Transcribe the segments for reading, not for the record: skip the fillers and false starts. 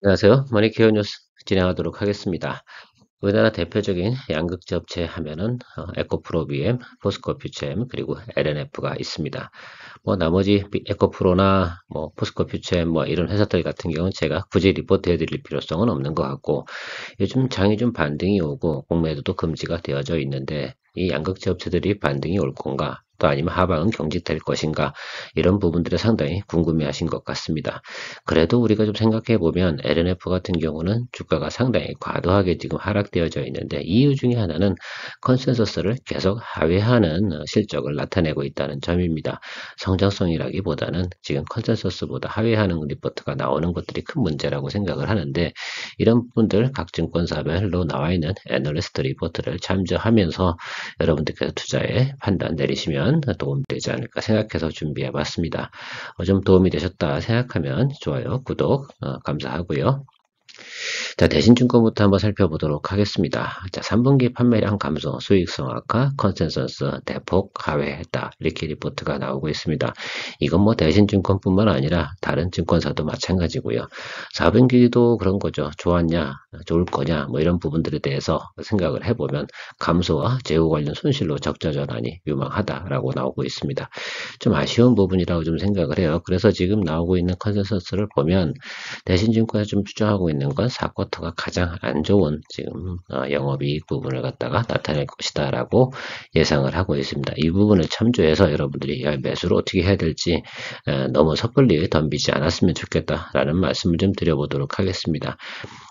안녕하세요. 머니케어 뉴스 진행하도록 하겠습니다. 우리나라 대표적인 양극재 업체 하면은 에코프로 BM, 포스코 퓨처엠 그리고 LNF가 있습니다. 뭐 나머지 에코프로나 뭐 포스코 퓨처엠 뭐 이런 회사들 같은 경우는 제가 굳이 리포트해 드릴 필요성은 없는 것 같고, 요즘 장이 좀 반등이 오고 공매도도 금지가 되어져 있는데 이 양극재 업체들이 반등이 올 건가, 또 아니면 하방은 경직될 것인가, 이런 부분들을 상당히 궁금해하신 것 같습니다. 그래도 우리가 좀 생각해 보면 LNF 같은 경우는 주가가 상당히 과도하게 지금 하락되어져 있는데, 이유 중에 하나는 컨센서스를 계속 하회하는 실적을 나타내고 있다는 점입니다. 성장성이라기보다는 지금 컨센서스보다 하회하는 리포트가 나오는 것들이 큰 문제라고 생각을 하는데, 이런 부분들 각 증권사별로 나와 있는 애널리스트 리포트를 참조하면서 여러분들께서 투자에 판단 내리시면 도움이 되지 않을까 생각해서 준비해 봤습니다. 좀 도움이 되셨다 생각하면 좋아요, 구독 감사하고요. 자, 대신증권부터 한번 살펴보도록 하겠습니다. 자, 3분기 판매량 감소, 수익성 악화, 컨센서스 대폭 하회했다, 이렇게 리포트가 나오고 있습니다. 이건 뭐 대신증권뿐만 아니라 다른 증권사도 마찬가지고요. 4분기도 그런 거죠. 좋았냐, 좋을 거냐, 뭐 이런 부분들에 대해서 생각을 해보면 감소와 재고 관련 손실로 적자 전환이 유망하다라고 나오고 있습니다. 좀 아쉬운 부분이라고 좀 생각을 해요. 그래서 지금 나오고 있는 컨센서스를 보면 대신증권에서 좀 추정하고 있는 건 4쿼터가 가장 안 좋은 지금 영업이익 부분을 갖다가 나타낼 것이다라고 예상을 하고 있습니다. 이 부분을 참조해서 여러분들이 매수를 어떻게 해야 될지 너무 섣불리 덤비지 않았으면 좋겠다라는 말씀을 좀 드려보도록 하겠습니다.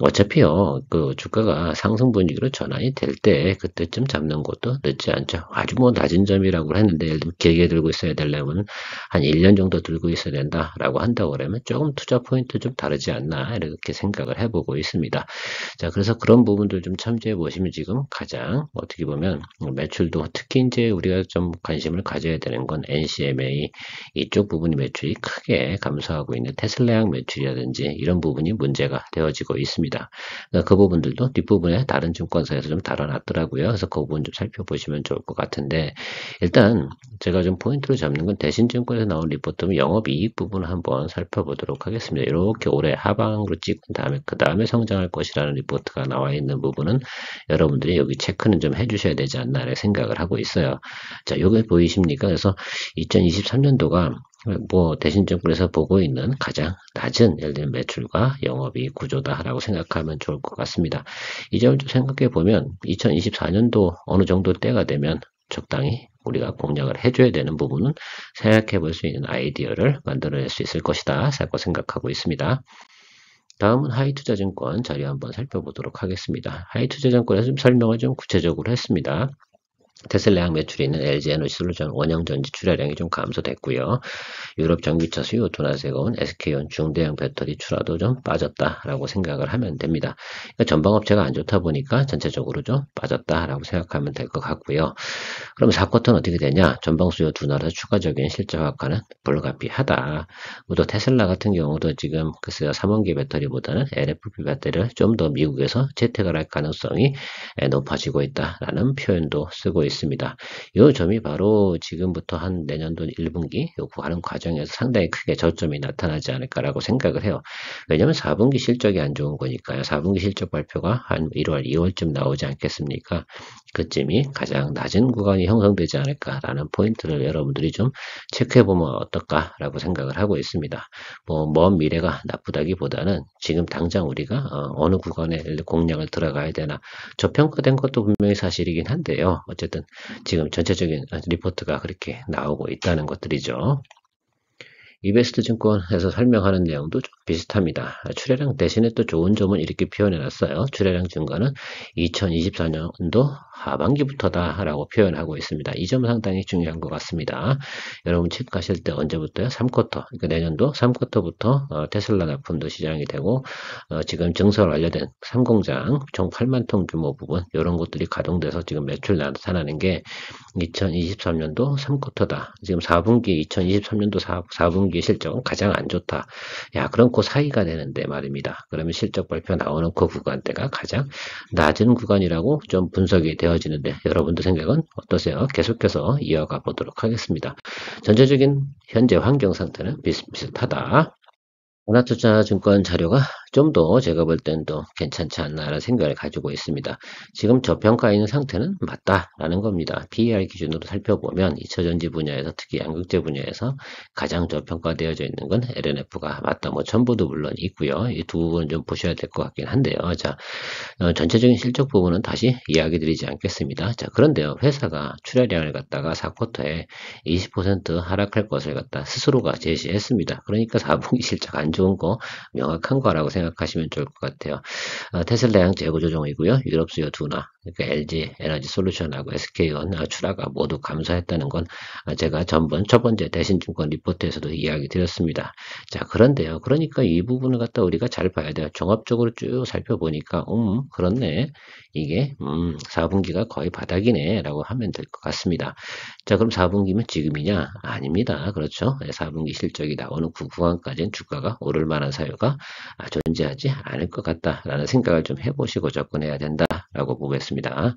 어차피요, 그 주가가 상승 분위기로 전환이 될 때 그때쯤 잡는 것도 늦지 않죠. 아주 뭐 낮은 점이라고 했는데, 예를 들면 길게 들고 있어야 되려면 한 1년 정도 들고 있어야 된다라고 한다고 그러면 조금 투자 포인트 좀 다르지 않나, 이렇게 생각을 해보고 있습니다. 자, 그래서 그런 부분들 좀 참조해 보시면 지금 가장 어떻게 보면 매출도, 특히 이제 우리가 좀 관심을 가져야 되는 건 NCMA 이쪽 부분이 매출이 크게 감소하고 있는 테슬라양 매출이라든지 이런 부분이 문제가 되어지고 있습니다. 그러니까 그 부분들도 뒷부분에 다른 증권사에서 좀 다뤄놨더라고요. 그래서 그 부분 좀 살펴보시면 좋을 것 같은데, 일단 제가 좀 포인트로 잡는 건 대신증권에서 나온 리포트 영업이익 부분을 한번 살펴보도록 하겠습니다. 이렇게 올해 하방으로 찍은 다음에 그 다음에 성장할 것이라는 리포트가 나와 있는 부분은 여러분들이 여기 체크는 좀 해주셔야 되지 않나 생각을 하고 있어요. 자, 요게 보이십니까? 그래서 2023년도가 뭐 대신증권에서 보고 있는 가장 낮은 예를 들면 매출과 영업이익 구조다라고 생각하면 좋을 것 같습니다. 이 점을 좀 생각해 보면 2024년도 어느 정도 때가 되면 적당히 우리가 공략을 해줘야 되는 부분은 생각해 볼 수 있는 아이디어를 만들어낼 수 있을 것이다 라고 생각하고 있습니다. 다음은 하이투자증권 자료 한번 살펴보도록 하겠습니다. 하이투자증권에서 좀 설명을 좀 구체적으로 했습니다. 테슬라양 매출이 있는 LG 에너지솔루션 원형전지 출하량이 좀 감소됐고요. 유럽 전기차 수요 둔화 세고온 SK온 중대형 배터리 출하도 좀 빠졌다라고 생각을 하면 됩니다. 그러니까 전방업체가 안 좋다 보니까 전체적으로 좀 빠졌다라고 생각하면 될 것 같고요. 그럼 4쿼터는 어떻게 되냐? 전방 수요 둔화로 추가적인 실적 악화는 불가피하다. 또 테슬라 같은 경우도 지금 글쎄요, 3원기 배터리보다는 LFP 배터리를 좀 더 미국에서 채택을 할 가능성이 높아지고 있다라는 표현도 쓰고 있습니다. 이 점이 바로 지금부터 한 내년도 1분기 요구하는 과정에서 상당히 크게 저점이 나타나지 않을까라고 생각을 해요. 왜냐하면 4분기 실적이 안 좋은 거니까요. 4분기 실적 발표가 한 1월, 2월쯤 나오지 않겠습니까? 그쯤이 가장 낮은 구간이 형성되지 않을까라는 포인트를 여러분들이 좀 체크해보면 어떨까라고 생각을 하고 있습니다. 뭐 먼 미래가 나쁘다기보다는 지금 당장 우리가 어느 구간에 공략을 들어가야 되나, 저평가된 것도 분명히 사실이긴 한데요. 어쨌든 지금 전체적인 리포트가 그렇게 나오고 있다는 것들이죠. 이베스트 증권에서 설명하는 내용도 좀 비슷합니다. 출하량 대신에 또 좋은 점은 이렇게 표현해놨어요. 출하량 증가는 2024년도 하반기부터다라고 표현하고 있습니다. 이 점은 상당히 중요한 것 같습니다. 여러분 체크하실 때 언제부터요? 3쿼터, 그러니까 내년도 3쿼터부터 테슬라 납품도 시장이 되고 지금 증설 완료된 3공장 총 8만 톤 규모 부분, 이런 것들이 가동돼서 지금 매출 나타나는 게 2023년도 3쿼터다. 지금 4분기 2023년도 4분기 실적은 가장 안 좋다. 야, 그럼 그 사이가 되는데 말입니다. 그러면 실적 발표 나오는 그 구간대가 가장 낮은 구간이라고 좀 분석이 되어지는데, 여러분들 생각은 어떠세요? 계속해서 이어가 보도록 하겠습니다. 전체적인 현재 환경 상태는 비슷비슷하다. 하나투자증권 자료가 좀 더 제가 볼 땐 더 괜찮지 않나라는 생각을 가지고 있습니다. 지금 저평가 있는 상태는 맞다라는 겁니다. PER 기준으로 살펴보면 2차전지 분야에서 특히 양극재 분야에서 가장 저평가되어져 있는 건 LNF가 맞다. 뭐 전부도 물론 있고요. 이 두 부분 좀 보셔야 될 것 같긴 한데요. 자, 전체적인 실적 부분은 다시 이야기 드리지 않겠습니다. 자, 그런데요. 회사가 출하량을 갖다가 4쿼터에 20% 하락할 것을 갖다 스스로가 제시했습니다. 그러니까 4분기 실적 안 좋은 거 명확한 거라고 생각하시면 좋을 것 같아요. 테슬라양 재고 조정이고요. 유럽 수요 둔화, 그러니까 LG 에너지 솔루션하고 SK온 출하가 모두 감소했다는 건 제가 전번 첫 번째 대신증권 리포트에서도 이야기 드렸습니다. 자, 그런데요. 그러니까 이 부분을 갖다 우리가 잘 봐야 돼요. 종합적으로 쭉 살펴보니까 그렇네. 이게 4분기가 거의 바닥이네 라고 하면 될 것 같습니다. 자, 그럼 4분기면 지금이냐? 아닙니다. 그렇죠? 4분기 실적이 나오는 구간까지는 주가가 오를 만한 사유가 존재하지 않을 것 같다라는 생각을 좀 해보시고 접근해야 된다라고 보겠습니다.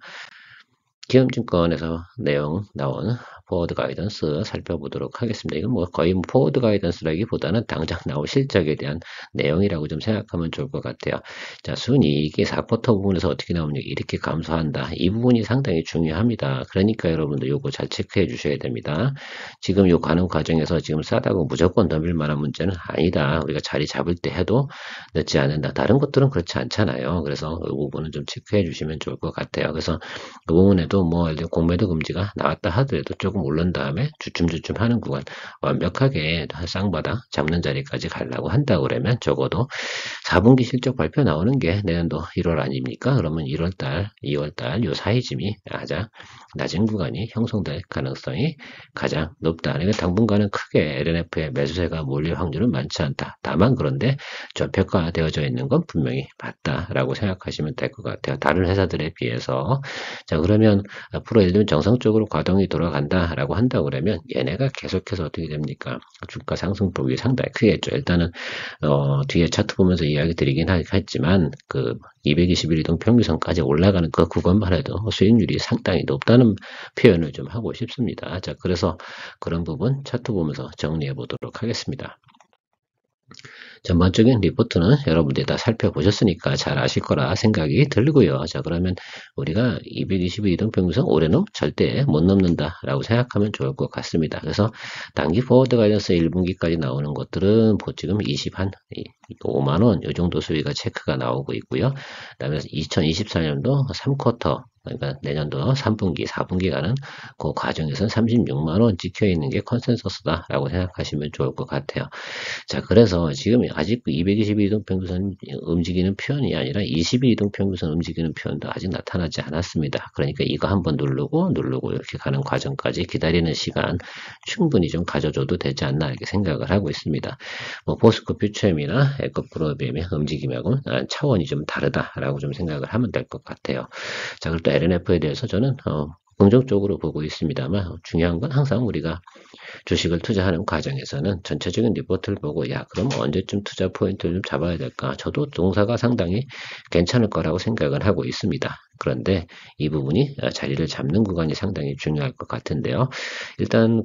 기업증권에서 내용 나온 포워드 가이던스 살펴보도록 하겠습니다. 이건 뭐 거의 포워드 가이던스라기보다는 당장 나올 실적에 대한 내용이라고 좀 생각하면 좋을 것 같아요. 자, 순이익이 4쿼터 부분에서 어떻게 나오냐 이렇게 감소한다. 이 부분이 상당히 중요합니다. 그러니까 여러분들 요거 잘 체크해 주셔야 됩니다. 지금 요 가는 과정에서 지금 싸다고 무조건 넘을 만한 문제는 아니다. 우리가 자리 잡을 때 해도 늦지 않는다. 다른 것들은 그렇지 않잖아요. 그래서 이 부분은 좀 체크해 주시면 좋을 것 같아요. 그래서 그 부분에도 뭐 예를 들어 공매도 금지가 나왔다 하더라도 조금 오른 다음에 주춤주춤 하는 구간 완벽하게 쌍바닥 잡는 자리까지 가려고 한다 그러면 적어도 4분기 실적 발표 나오는 게 내년도 1월 아닙니까? 그러면 1월달, 2월달 요 사이쯤이 가장 낮은 구간이 형성될 가능성이 가장 높다. 그러니까 당분간은 크게 LNF에 매수세가 몰릴 확률은 많지 않다. 다만 그런데 저평가되어져 있는 건 분명히 맞다라고 생각하시면 될 것 같아요. 다른 회사들에 비해서. 자, 그러면 앞으로 예를 들면 정상적으로 과동이 돌아간다라고 한다 그러면 얘네가 계속해서 어떻게 됩니까? 주가 상승폭이 상당히 크겠죠. 일단은 뒤에 차트 보면서 이야기 드리긴 했지만 그 221 이동 평균선까지 올라가는 그 구간만 해도 수익률이 상당히 높다는 표현을 좀 하고 싶습니다. 자, 그래서 그런 부분 차트 보면서 정리해 보도록 하겠습니다. 전반적인 리포트는 여러분들이 다 살펴보셨으니까 잘 아실 거라 생각이 들고요. 자, 그러면 우리가 222 이동평균선 올해는 절대 못 넘는다 라고 생각하면 좋을 것 같습니다. 그래서 단기 포워드 가이던스 1분기까지 나오는 것들은 지금 5만원 이 정도 수위가 체크가 나오고 있고요. 그 다음에 2024년도 3쿼터 그러니까 내년도 3분기, 4분기 가는 그 과정에서는 36만원 찍혀있는 게 컨센서스다라고 생각하시면 좋을 것 같아요. 자, 그래서 지금 아직 222이동평균선 움직이는 표현이 아니라 22이동평균선 움직이는 표현도 아직 나타나지 않았습니다. 그러니까 이거 한번 누르고 이렇게 가는 과정까지 기다리는 시간 충분히 좀 가져줘도 되지 않나 이렇게 생각을 하고 있습니다. 뭐 포스코 퓨처엠이나 에코프로비엠의 움직임하고는 차원이 좀 다르다라고 좀 생각을 하면 될 것 같아요. 자, 그리고 또 LNF에 대해서 저는 긍정적으로 보고 있습니다만 중요한 건 항상 우리가 주식을 투자하는 과정에서는 전체적인 리포트를 보고 그럼 언제쯤 투자 포인트를 좀 잡아야 될까? 저도 동사가 상당히 괜찮을 거라고 생각을 하고 있습니다. 그런데 이 부분이 자리를 잡는 구간이 상당히 중요할 것 같은데요. 일단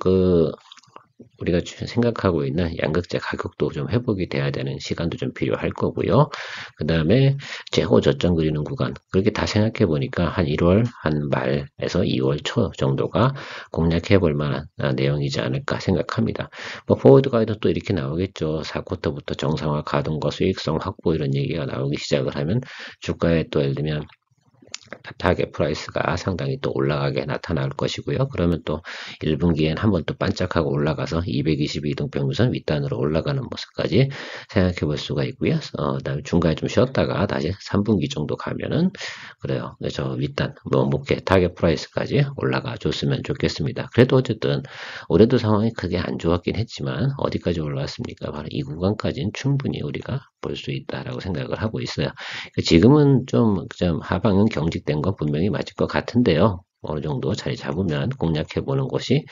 우리가 생각하고 있는 양극재 가격도 좀 회복이 돼야 되는 시간도 좀 필요할 거고요. 그 다음에 재고 저점 그리는 구간 그렇게 다 생각해 보니까 한 1월 한 말에서 2월 초 정도가 공략해 볼 만한 내용이지 않을까 생각합니다. 뭐 포워드 가이드 또 이렇게 나오겠죠. 4쿼터부터 정상화 가동과 수익성 확보 이런 얘기가 나오기 시작을 하면 주가에 또 예를 들면 타겟 프라이스가 상당히 또 올라가게 나타날 것이고요. 그러면 또 1분기엔 한번 또 반짝하고 올라가서 222이동평균선 윗단으로 올라가는 모습까지 생각해 볼 수가 있고요. 그다음에 중간에 좀 쉬었다가 다시 3분기 정도 가면은 그래요. 저 윗단 목표 타겟 프라이스까지 올라가 줬으면 좋겠습니다. 그래도 어쨌든 올해도 상황이 크게 안 좋았긴 했지만 어디까지 올라왔습니까? 바로 이 구간까지는 충분히 우리가 볼 수 있다라고 생각을 하고 있어요. 지금은 좀 하방은 경직된 건 분명히 맞을 것 같은데요. 어느 정도 자리 잡으면 공략해 보는 것이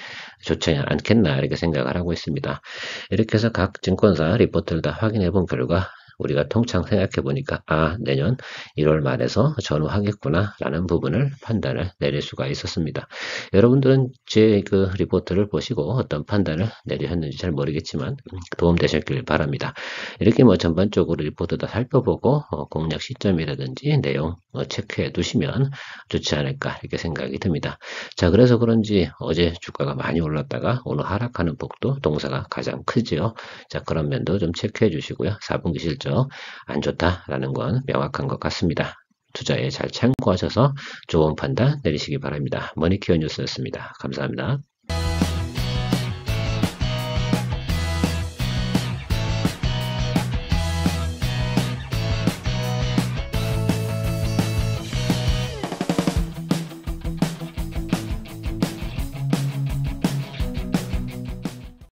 좋지 않겠나 이렇게 생각을 하고 있습니다. 이렇게 해서 각 증권사 리포트를 다 확인해 본 결과 우리가 통창 생각해 보니까 내년 1월 말에서 전후하겠구나 라는 부분을 판단을 내릴 수가 있었습니다. 여러분들은 제 그 리포트를 보시고 어떤 판단을 내리셨는지 잘 모르겠지만 도움 되셨길 바랍니다. 이렇게 뭐 전반적으로 리포트 다 살펴보고 공략 시점이라든지 내용 체크해 두시면 좋지 않을까 이렇게 생각이 듭니다. 자, 그래서 그런지 어제 주가가 많이 올랐다가 오늘 하락하는 폭도 동사가 가장 크지요. 자, 그런 면도 좀 체크해 주시고요. 4분기 실적 안 좋다라는 건 명확한 것 같습니다. 투자에 잘 참고하셔서 좋은 판단 내리시기 바랍니다. 머니케어 뉴스였습니다. 감사합니다.